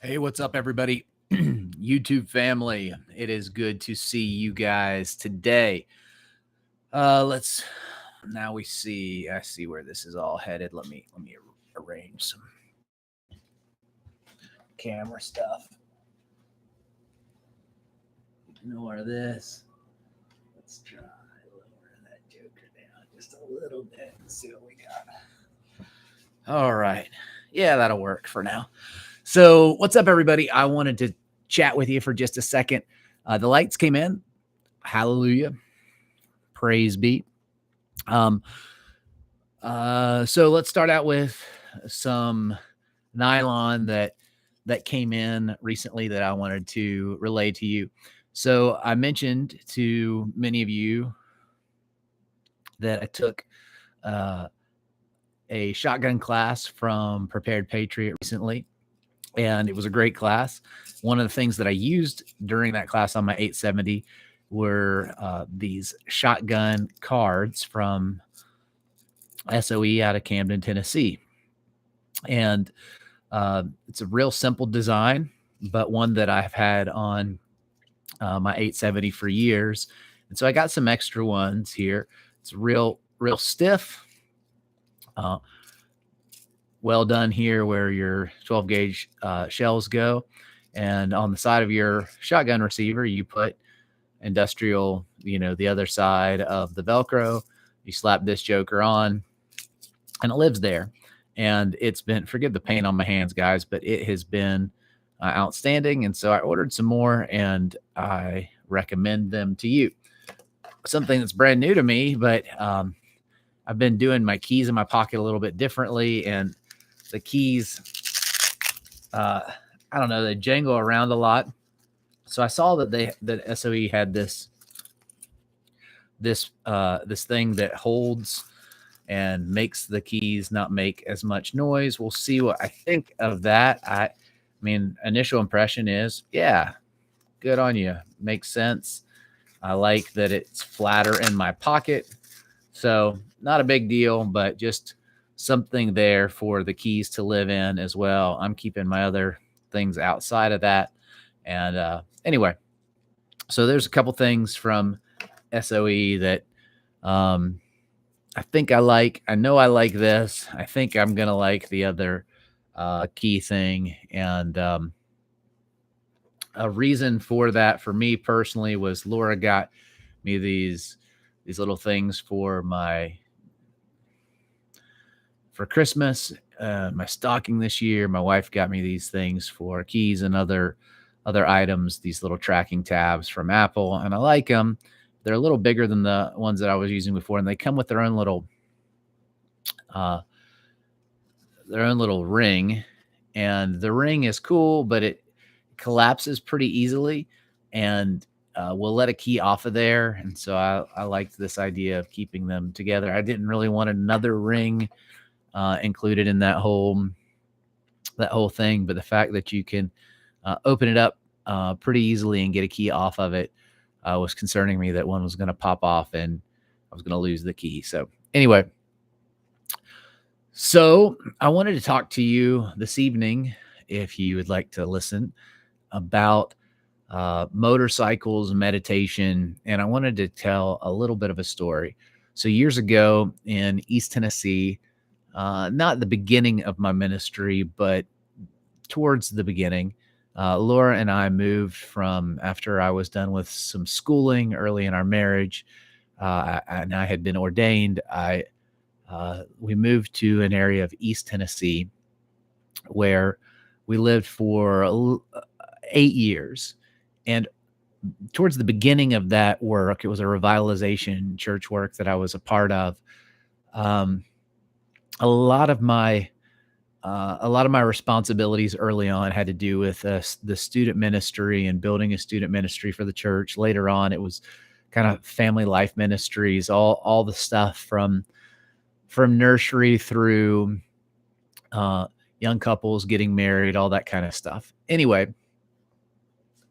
Hey, what's up, everybody? YouTube family. It is good to see you guys today. Let's now we see. I see where this is all headed. Let me arrange some camera stuff. Ignore this. Let's try lower that joker down just a little bit and see what we got. All right. Yeah, that'll work for now. So, what's up, everybody? I wanted to chat with you for just a second. The lights came in. Hallelujah. Praise be. So let's start out with some nylon that came in recently that I wanted to relay to you. So I mentioned to many of you that I took a shotgun class from Prepared Patriot recently, and it was a great class. One of the things that I used during that class on my 870 were these shotgun cards from SOE out of Camden, Tennessee. And it's a real simple design, but one that I've had on my 870 for years. And so I got some extra ones here. It's real stiff. Well done here where your 12 gauge shells go. And on the side of your shotgun receiver, you put industrial, the other side of the Velcro. You slap this joker on and it lives there. And it's been, forgive the paint on my hands, guys, but it has been outstanding. And so I ordered some more and I recommend them to you. Something that's brand new to me, but I've been doing my keys in my pocket a little bit differently. And the keys, I don't know, they jangle around a lot. So I saw that SOE had this thing that holds and makes the keys not make as much noise. We'll see what I think of that. I mean, initial impression is, yeah, good on you. Makes sense. I like that it's flatter in my pocket. So not a big deal, but just something there for the keys to live in as well. I'm keeping my other things outside of that. And anyway, so there's a couple things from SOE that I think I like. I know I like this. I think I'm going to like the other key thing. And a reason for that for me personally was Laura got me these little things for Christmas, my stocking this year. My wife got me these things for keys and other items, these little tracking tabs from Apple, and I like them. They're a little bigger than the ones that I was using before, and they come with their own little ring. And the ring is cool, but it collapses pretty easily, and we'll let a key off of there. And so I liked this idea of keeping them together. I didn't really want another ring included in that whole thing, but the fact that you can open it up pretty easily and get a key off of it was concerning me that one was going to pop off and I was going to lose the key. So anyway, so I wanted to talk to you this evening, if you would like to listen, about motorcycles, meditation, and I wanted to tell a little bit of a story. So years ago in East Tennessee, not the beginning of my ministry, but towards the beginning, Laura and I moved from, after I was done with some schooling early in our marriage, and I had been ordained, we moved to an area of East Tennessee where we lived for 8 years. And towards the beginning of that work, it was a revitalization church work that I was a part of. A lot of my responsibilities early on had to do with the student ministry and building a student ministry for the church. Later on, it was kind of family life ministries, all the stuff from nursery through young couples getting married, all that kind of stuff. Anyway,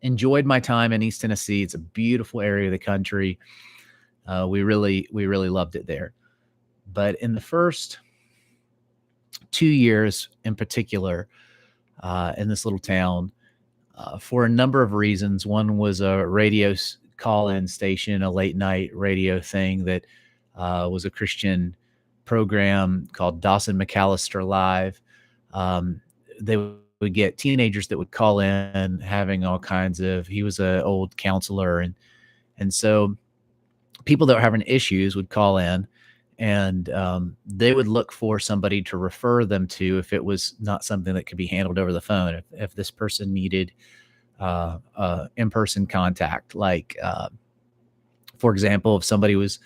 enjoyed my time in East Tennessee. It's a beautiful area of the country. We really loved it there. But in the first 2 years in particular, in this little town for a number of reasons. One was a radio call-in station, a late night radio thing that was a Christian program called Dawson McAllister Live. They would get teenagers that would call in having all kinds of, he was an old counselor, and so people that were having issues would call in, and they would look for somebody to refer them to if it was not something that could be handled over the phone. If this person needed in-person contact, like for example, if somebody was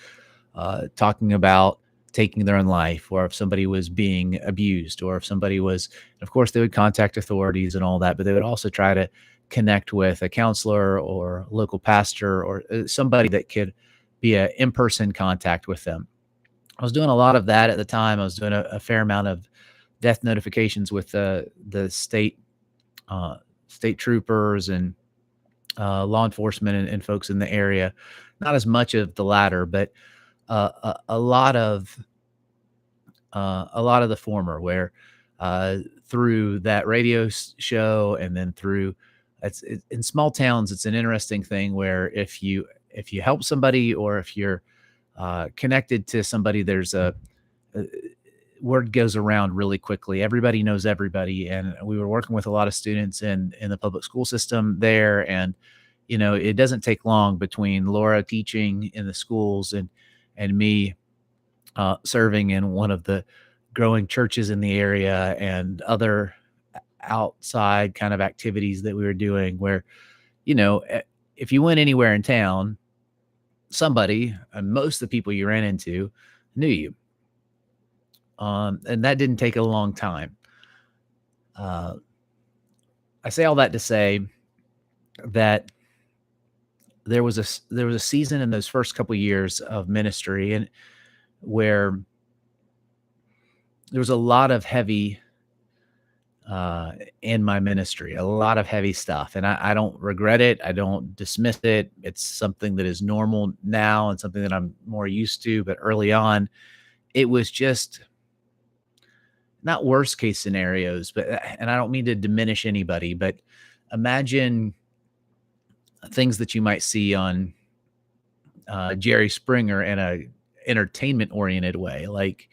talking about taking their own life, or if somebody was being abused, or if somebody was, of course, they would contact authorities and all that, but they would also try to connect with a counselor or local pastor or somebody that could be an in-person contact with them. I was doing a lot of that at the time. I was doing a fair amount of death notifications with the uh, state troopers and law enforcement and folks in the area. Not as much of the latter, but a lot of the former, where through that radio show, and then through in small towns, it's an interesting thing where if you help somebody, or if you're connected to somebody, there's a word goes around really quickly. Everybody knows everybody, and we were working with a lot of students in the public school system there, and it doesn't take long between Laura teaching in the schools and me serving in one of the growing churches in the area, and other outside kind of activities that we were doing, where if you went anywhere in town, somebody, and most of the people you ran into, knew you. And that didn't take a long time. Uh, I say all that to say that there was a season in those first couple years of ministry, and where there was a lot of heavy in my ministry, a lot of heavy stuff, and I don't regret it. I don't dismiss it. It's something that is normal now and something that I'm more used to. But early on, it was just not worst case scenarios, but and I don't mean to diminish anybody, but imagine things that you might see on Jerry Springer in a entertainment oriented way, like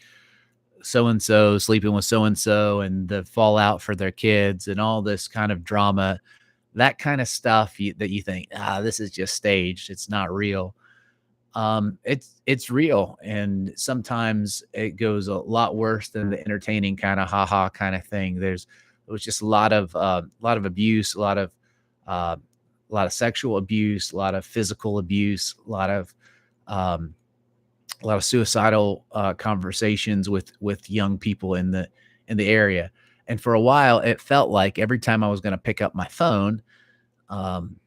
so and so sleeping with so and so, and the fallout for their kids, and all this kind of drama, that kind of stuff that you think, this is just staged. It's not real. It's real, and sometimes it goes a lot worse than the entertaining kind of haha kind of thing. It was just a lot of abuse, uh, a lot of sexual abuse, a lot of physical abuse, um, a lot of suicidal conversations with young people in the area. And for a while, it felt like every time I was going to pick up my phone, um,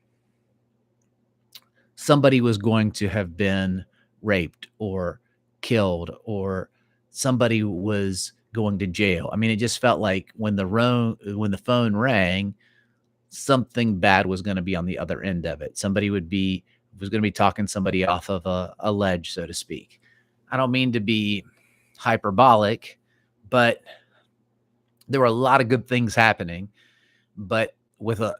somebody was going to have been raped or killed, or somebody was going to jail. I mean, it just felt like when the phone rang, something bad was going to be on the other end of it. Somebody was going to be talking somebody off of a ledge, so to speak. I don't mean to be hyperbolic, but there were a lot of good things happening, but with a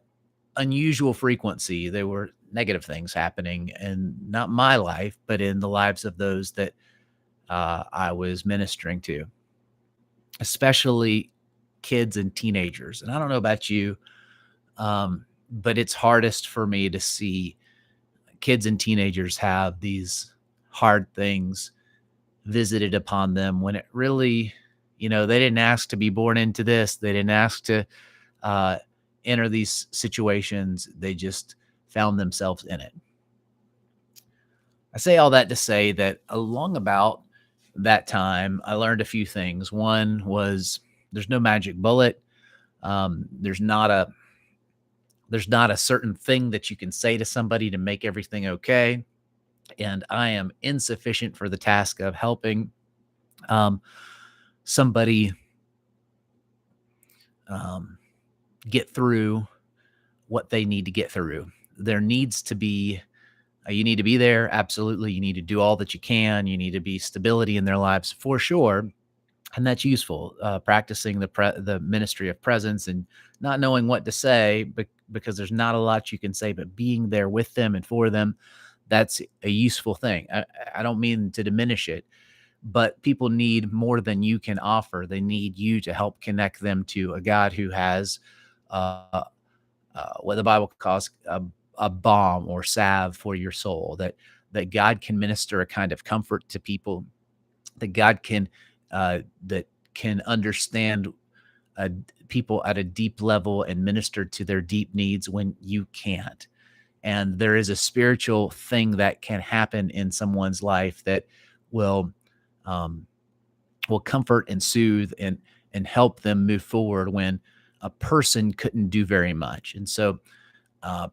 unusual frequency, there were negative things happening, and not my life, but in the lives of those that I was ministering to, especially kids and teenagers. And I don't know about you, but it's hardest for me to see kids and teenagers have these hard things visited upon them, when it really, they didn't ask to be born into this. They didn't ask to uh, enter these situations. They just found themselves in it. I say all that to say that along about that time, I learned a few things. One was, there's no magic bullet. There's not a certain thing that you can say to somebody to make everything okay. And I am insufficient for the task of helping um, somebody um, get through what they need to get through. There needs to be, you need to be there. Absolutely. You need to do all that you can. You need to be stability in their lives for sure. and that's useful. Practicing the ministry of presence and not knowing what to say, because there's not a lot you can say, but being there with them and for them, that's a useful thing. I don't mean to diminish it, but people need more than you can offer. They need you to help connect them to a God who has uh, what the Bible calls a balm or salve for your soul. That God can minister a kind of comfort to people. That God can that can understand uh, people at a deep level and minister to their deep needs when you can't. And there is a spiritual thing that can happen in someone's life that will um, will comfort and soothe and help them move forward when a person couldn't do very much. And so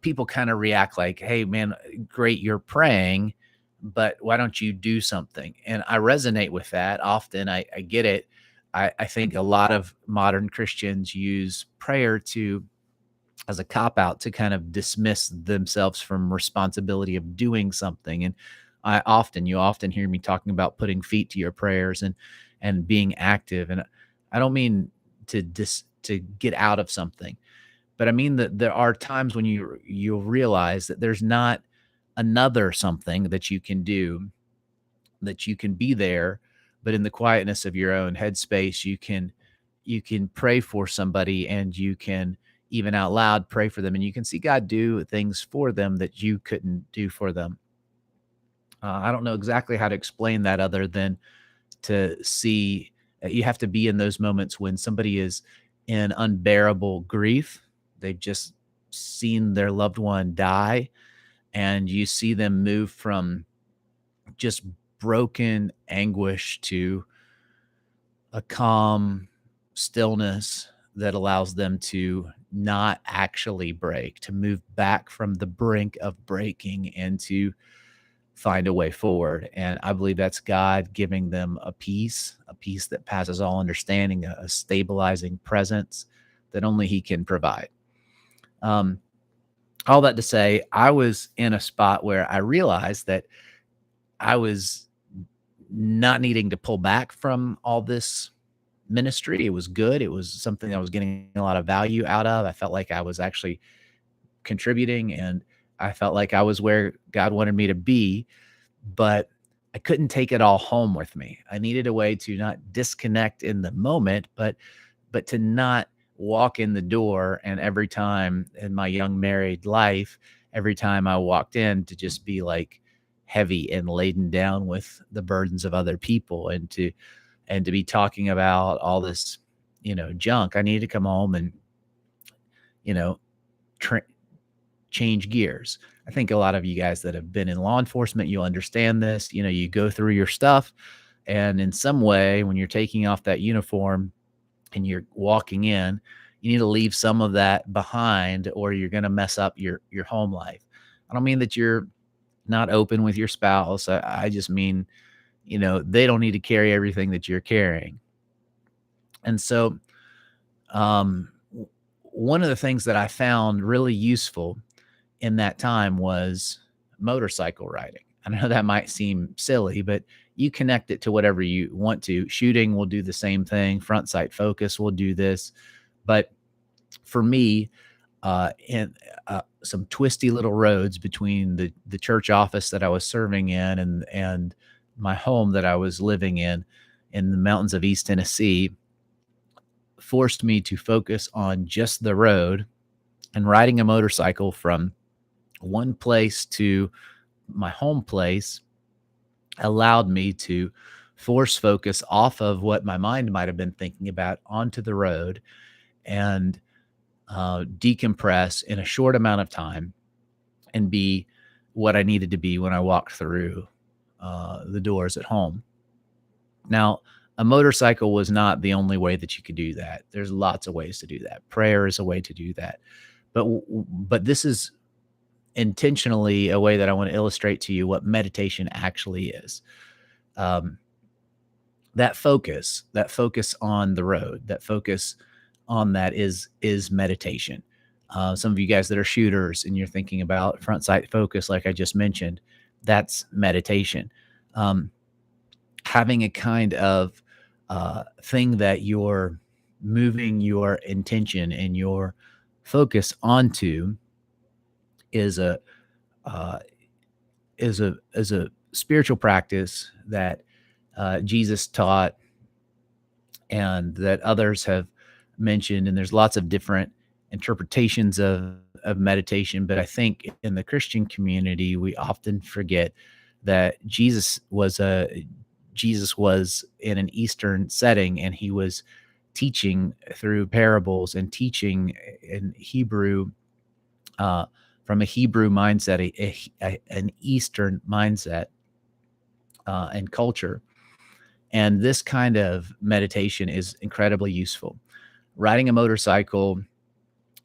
people kind of react like, "Hey, man, great, you're praying, but why don't you do something?" And I resonate with that. Often, I get it. I think a lot of modern Christians use prayer to as a cop out to kind of dismiss themselves from responsibility of doing something. And you often hear me talking about putting feet to your prayers and being active. And I don't mean to get out of something, but I mean that there are times when you'll realize that there's not another something that you can do, that you can be there, but in the quietness of your own headspace, you can pray for somebody, and you can even out loud pray for them, and you can see God do things for them that you couldn't do for them. I don't know exactly how to explain that other than to see you have to be in those moments when somebody is in unbearable grief. They've just seen their loved one die, and you see them move from just broken anguish to a calm stillness that allows them to not actually break, to move back from the brink of breaking and to find a way forward. And I believe that's God giving them a peace that passes all understanding, a stabilizing presence that only He can provide. Um, all that to say, I was in a spot where I realized that I was not needing to pull back from all this ministry. It was good. It was something I was getting a lot of value out of. I felt like I was actually contributing, and I felt like I was where God wanted me to be, but I couldn't take it all home with me. I needed a way to not disconnect in the moment, but to not walk in the door and every time in my young married life, every time I walked in to just be like heavy and laden down with the burdens of other people and to be talking about all this, junk. I needed to come home and, you know, tra- change gears. I think a lot of you guys that have been in law enforcement, you'll understand this. You go through your stuff, and in some way, when you're taking off that uniform and you're walking in, you need to leave some of that behind, or you're going to mess up your home life. I don't mean that you're not open with your spouse. I just mean, they don't need to carry everything that you're carrying. And so, one of the things that I found really useful in that time was motorcycle riding. I know that might seem silly, but you connect it to whatever you want to. Shooting will do the same thing. Front sight focus will do this. But for me, in some twisty little roads between the church office that I was serving in and my home that I was living in the mountains of East Tennessee, forced me to focus on just the road, and riding a motorcycle from one place to my home place allowed me to force focus off of what my mind might have been thinking about onto the road and decompress in a short amount of time and be what I needed to be when I walked through the doors at home. Now, a motorcycle was not the only way that you could do that. There's lots of ways to do that. Prayer is a way to do that. But this is intentionally a way that I want to illustrate to you what meditation actually is. Um, that focus on the road, that focus on that is meditation. Some of you guys that are shooters and you're thinking about front sight focus, like I just mentioned, that's meditation. Um, Having a kind of thing that you're moving your intention and your focus onto is uh, a spiritual practice that Jesus taught and that others have mentioned. And there's lots of different interpretations of meditation. But I think in the Christian community, we often forget that Jesus was in an Eastern setting, and he was teaching through parables and teaching in Hebrew, uh, from a Hebrew mindset, an Eastern mindset and culture. And this kind of meditation is incredibly useful. Riding a motorcycle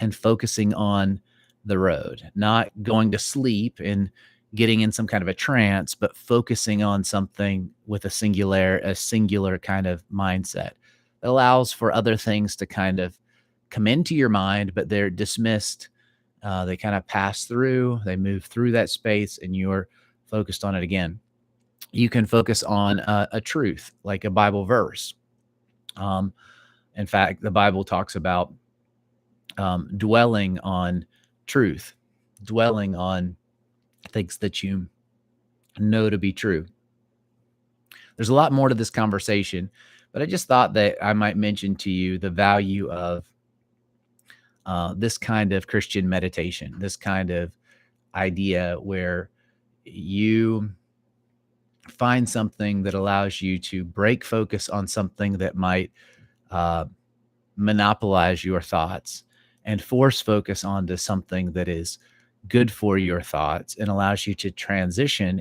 and focusing on the road, not going to sleep and getting in some kind of a trance, but focusing on something with a singular kind of mindset that allows for other things to kind of come into your mind, but they're dismissed. They kind of pass through, they move through that space, and you're focused on it again. You can focus on a truth, like a Bible verse. Um, in fact, the Bible talks about dwelling on truth, dwelling on things that you know to be true. There's a lot more to this conversation, but I just thought that I might mention to you the value of this kind of Christian meditation, this kind of idea where you find something that allows you to break focus on something that might uh, monopolize your thoughts and force focus onto something that is good for your thoughts and allows you to transition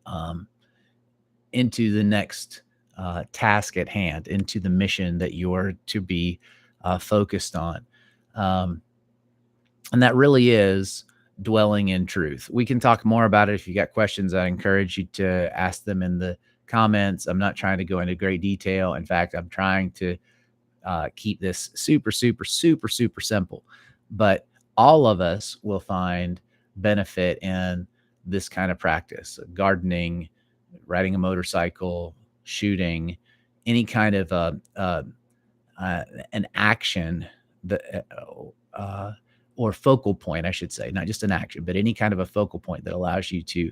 um, into the next task at hand, into the mission that you're to be focused on. Um, and that really is dwelling in truth. We can talk more about it. If you got questions, I encourage you to ask them in the comments. I'm not trying to go into great detail. In fact, I'm trying to keep this super, super, super, super simple. But all of us will find benefit in this kind of practice: gardening, riding a motorcycle, shooting, any kind of an action that, or focal point, I should say, not just an action, but any kind of a focal point that allows you to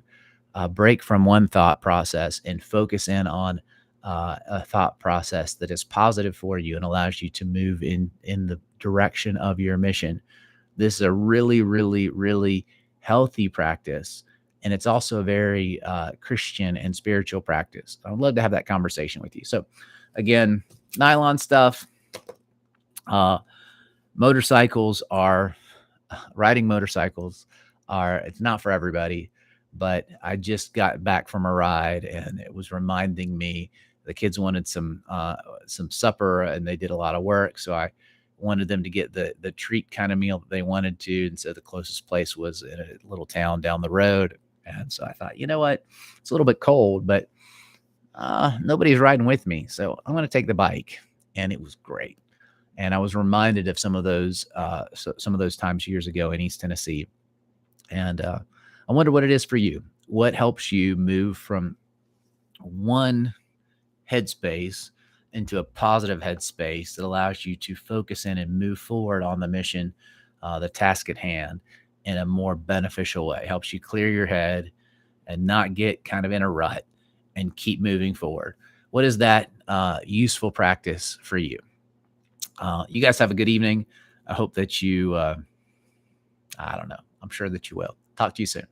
break from one thought process and focus in on a thought process that is positive for you and allows you to move in the direction of your mission. This is a really, really, really healthy practice, and it's also a very Christian and spiritual practice. I'd love to have that conversation with you. So, again, nylon stuff. Motorcycles are riding motorcycles are it's not for everybody, but I just got back from a ride and it was reminding me the kids wanted some supper and they did a lot of work, so I wanted them to get the treat kind of meal that they wanted to, and so the closest place was in a little town down the road. And so I thought, you know what, it's a little bit cold, but nobody's riding with me, so I'm going to take the bike. And it was great. And I was reminded of some of those times years ago in East Tennessee. And I wonder what it is for you. What helps you move from one headspace into a positive headspace that allows you to focus in and move forward on the mission, the task at hand, in a more beneficial way? Helps you clear your head and not get kind of in a rut and keep moving forward. What is that useful practice for you? You guys have a good evening. I hope that you, I don't know. I'm sure that you will. Talk to you soon.